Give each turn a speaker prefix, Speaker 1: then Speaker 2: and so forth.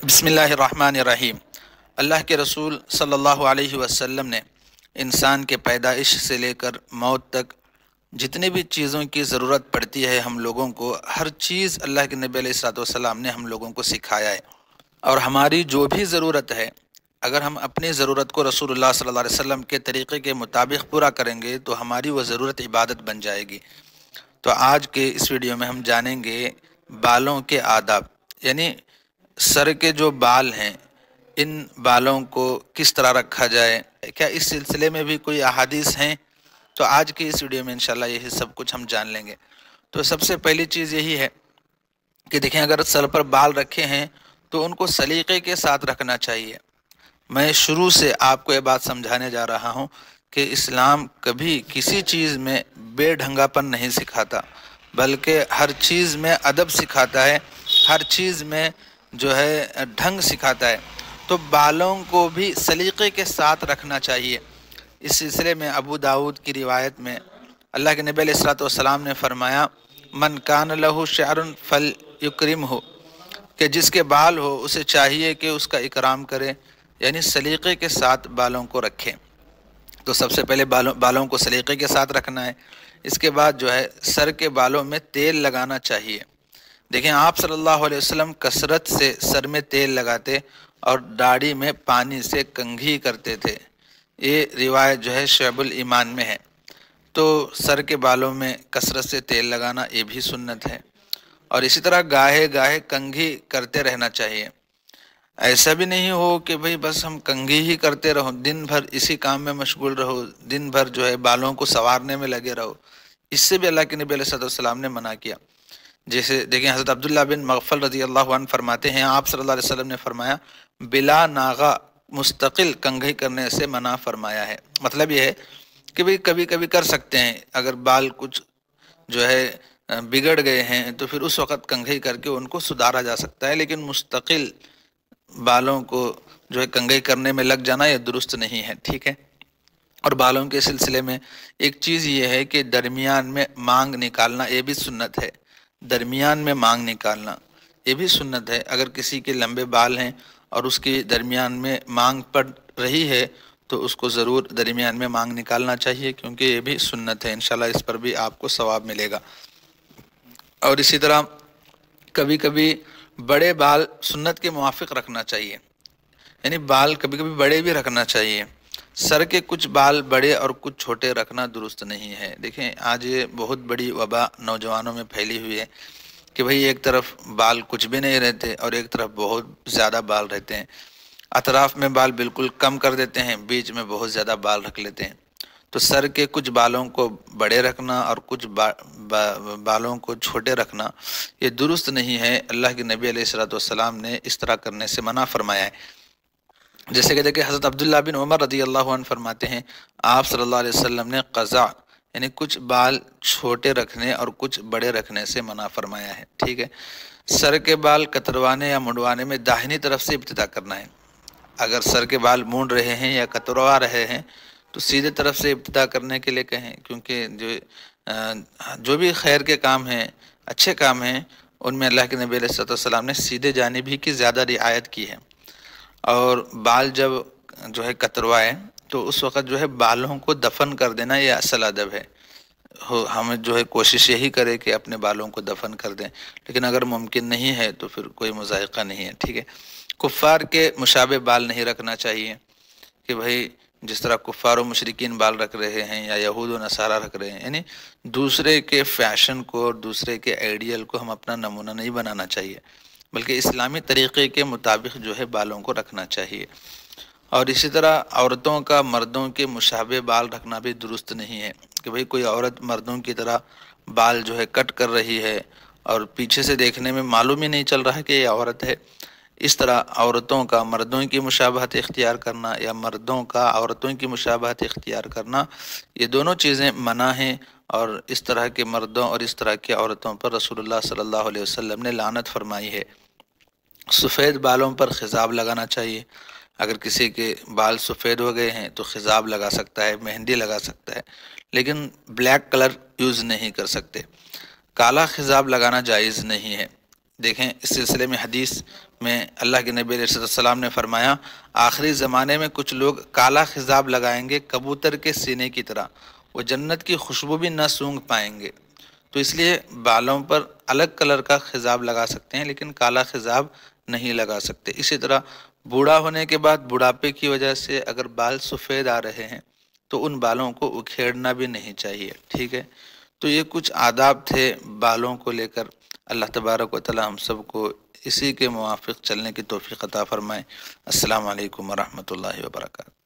Speaker 1: बिस्मिल्लाहिर्रहमानिर्रहीम। अल्लाह के रसूल सल्लल्लाहु अलैहि वसल्लम ने इंसान के पैदाइश से लेकर मौत तक जितनी भी चीज़ों की ज़रूरत पड़ती है हम लोगों को, हर चीज़ अल्लाह के नबी अलैहिस्सलाम ने हम लोगों को सिखाया है। और हमारी जो भी ज़रूरत है, अगर हम अपनी ज़रूरत को रसूलुल्लाह सल्लल्लाहु अलैहि वसल्लम के तरीक़े के मुताबिक पूरा करेंगे तो हमारी वह ज़रूरत इबादत बन जाएगी। तो आज के इस वीडियो में हम जानेंगे बालों के आदाब, यानी सर के जो बाल हैं इन बालों को किस तरह रखा जाए। क्या इस सिलसिले में भी कोई अहादीस हैं? तो आज की इस वीडियो में इंशाल्लाह यही सब कुछ हम जान लेंगे। तो सबसे पहली चीज़ यही है कि देखें, अगर सर पर बाल रखे हैं तो उनको सलीके के साथ रखना चाहिए। मैं शुरू से आपको ये बात समझाने जा रहा हूँ कि इस्लाम कभी किसी चीज़ में बेढंगापन नहीं सिखाता, बल्कि हर चीज़ में अदब सिखाता है, हर चीज़ में जो है ढंग सिखाता है। तो बालों को भी सलीके के साथ रखना चाहिए। इस सिलसिले में अबू दाऊद की रिवायत में अल्लाह के नबी अलैहिस्सलातु वस्सलाम ने फरमाया, मन कान लहू शअरुन फल युक्रिम हो, कि जिसके बाल हो उसे चाहिए कि उसका इकराम करे, यानी सलीके के साथ बालों को रखें। तो सबसे पहले बालों को सलीके के साथ रखना है। इसके बाद जो है सर के बालों में तेल लगाना चाहिए। देखें, आप सल्लल्लाहु अलैहि वसल्लम कसरत से सर में तेल लगाते और दाढ़ी में पानी से कंघी करते थे। ये रिवायत जो है शुअबुल ईमान में है। तो सर के बालों में कसरत से तेल लगाना ये भी सुन्नत है। और इसी तरह गाहे गाहे कंघी करते रहना चाहिए। ऐसा भी नहीं हो कि भाई बस हम कंघी ही करते रहो, दिन भर इसी काम में मशगूल रहो, दिन भर जो है बालों को संवारने में लगे रहो। इससे भी अल्लाह के नबी अलैहिस्सलाम ने मना किया। जैसे देखें, हज़रत अब्दुल्लाह बिन मग़फ़ल रज़ी अल्लाह अन्हु फरमाते हैं, आप सल्लल्लाहु अलैहि वसल्लम ने फरमाया, बिला नागा मुस्तकिल कंघी करने से मना फरमाया है। मतलब यह है कि भाई कभी कभी कर सकते हैं, अगर बाल कुछ जो है बिगड़ गए हैं तो फिर उस वक़्त कंघी करके उनको सुधारा जा सकता है, लेकिन मुस्तकिल बालों को जो है कंघी करने में लग जाना यह दुरुस्त नहीं है। ठीक है। और बालों के सिलसिले में एक चीज़ ये है कि दरमियान में मांग निकालना ये भी सुन्नत है। दरमियान में मांग निकालना ये भी सुन्नत है। अगर किसी के लंबे बाल हैं और उसके दरमियान में मांग पड़ रही है तो उसको ज़रूर दरमियान में मांग निकालना चाहिए, क्योंकि ये भी सुन्नत है। इंशाल्लाह इस पर भी आपको सवाब मिलेगा। और इसी तरह कभी कभी बड़े बाल सुन्नत के मुवाफिक रखना चाहिए, यानी बाल कभी कभी बड़े भी रखना चाहिए। सर के कुछ बाल बड़े और कुछ छोटे रखना दुरुस्त नहीं है। देखें, आज ये बहुत बड़ी वबा नौजवानों में फैली हुई है कि भाई एक तरफ बाल कुछ भी नहीं रहते और एक तरफ बहुत ज़्यादा बाल रहते हैं। अतराफ़ में बाल बिल्कुल कम कर देते हैं, बीच में बहुत ज़्यादा बाल रख लेते हैं। तो सर के कुछ बालों को बड़े रखना और कुछ बालों को छोटे रखना ये दुरुस्त नहीं है। अल्लाह के नबी अलैहिस्सलाम ने इस तरह करने से मना फरमाया है। जैसे कि देखिए, हज़रत अब्दुल्लाह बिन उमर रज़ी अल्लाह अन्हु फरमाते हैं, आप सल्लल्लाहु अलैहि वसल्लम ने क़ज़ा यानी कुछ बाल छोटे रखने और कुछ बड़े रखने से मना फरमाया है। ठीक है। सर के बाल कतरवाने या मुंडवाने में दाहिनी तरफ से इब्तिदा करना है। अगर सर के बाल मूंड रहे हैं या कतरवा रहे हैं तो सीधे तरफ से इब्तिदा करने के लिए कहें, क्योंकि जो भी खैर के काम हैं, अच्छे काम हैं, उनमें अल्लाह के नबी अलैहिस्सलाम ने सीधे जानिब ही की ज़्यादा रिआयत की है। और बाल जब जो है कतरवाए तो उस वक़्त जो है बालों को दफन कर देना ये असल अदब है। हमें जो है कोशिश यही करे कि अपने बालों को दफन कर दें, लेकिन अगर मुमकिन नहीं है तो फिर कोई मुज़ायक़ा नहीं है। ठीक है। कुफ़ार के मुशाबे बाल नहीं रखना चाहिए कि भाई जिस तरह कुफ़ार व मुशरिकीन बाल रख रहे हैं या यहूद व नसारा रख रहे हैं, यानी दूसरे के फ़ैशन को और दूसरे के आइडियल को हम अपना नमूना नहीं बनाना चाहिए, बल्कि इस्लामी तरीक़े के मुताबिक जो है बालों को रखना चाहिए। और इसी तरह औरतों का मर्दों के मुशाबे बाल रखना भी दुरुस्त नहीं है कि भाई कोई औरत मर्दों की तरह बाल जो है कट कर रही है और पीछे से देखने में मालूम ही नहीं चल रहा है कि ये औरत है। इस तरह औरतों का मर्दों की मुशाबहत इख्तियार करना या मर्दों का औरतों की मुशाबहत इख्तियार करना, ये दोनों चीज़ें मना हैं। और इस तरह के मर्दों और इस तरह की औरतों पर रसूलुल्लाह सल्लल्लाहु अलैहि वसल्लम ने लानत फरमाई है। सफ़ेद बालों पर खिजाब लगाना चाहिए। अगर किसी के बाल सफ़ेद हो गए हैं तो खिजाब लगा सकता है, मेहंदी लगा सकता है, लेकिन ब्लैक कलर यूज़ नहीं कर सकते। काला खिजाब लगाना जायज़ नहीं है। دیکھیں اس سلسلے میں حدیث میں اللہ کے نبی علیہ السلام نے فرمایا آخری زمانے میں کچھ لوگ کالا خضاب لگائیں گے کبوتر کے سینے کی طرح، وہ جنت کی خوشبو بھی نہ سونگھ پائیں گے۔ تو اس لیے بالوں پر الگ کلر کا خضاب لگا سکتے ہیں لیکن کالا خضاب نہیں لگا سکتے۔ اسی طرح بوڑھا ہونے کے بعد بڑھاپے کی وجہ سے اگر بال سفید آ رہے ہیں تو ان بالوں کو اکھیڑنا بھی نہیں چاہیے، ٹھیک ہے۔ تو یہ کچھ آداب تھے بالوں کو لے کر۔ اللہ تبارک و تعالی ہم سب کو اسی کے موافق چلنے کی توفیق عطا فرمائے۔ السلام علیکم ورحمۃ اللہ وبرکاتہ۔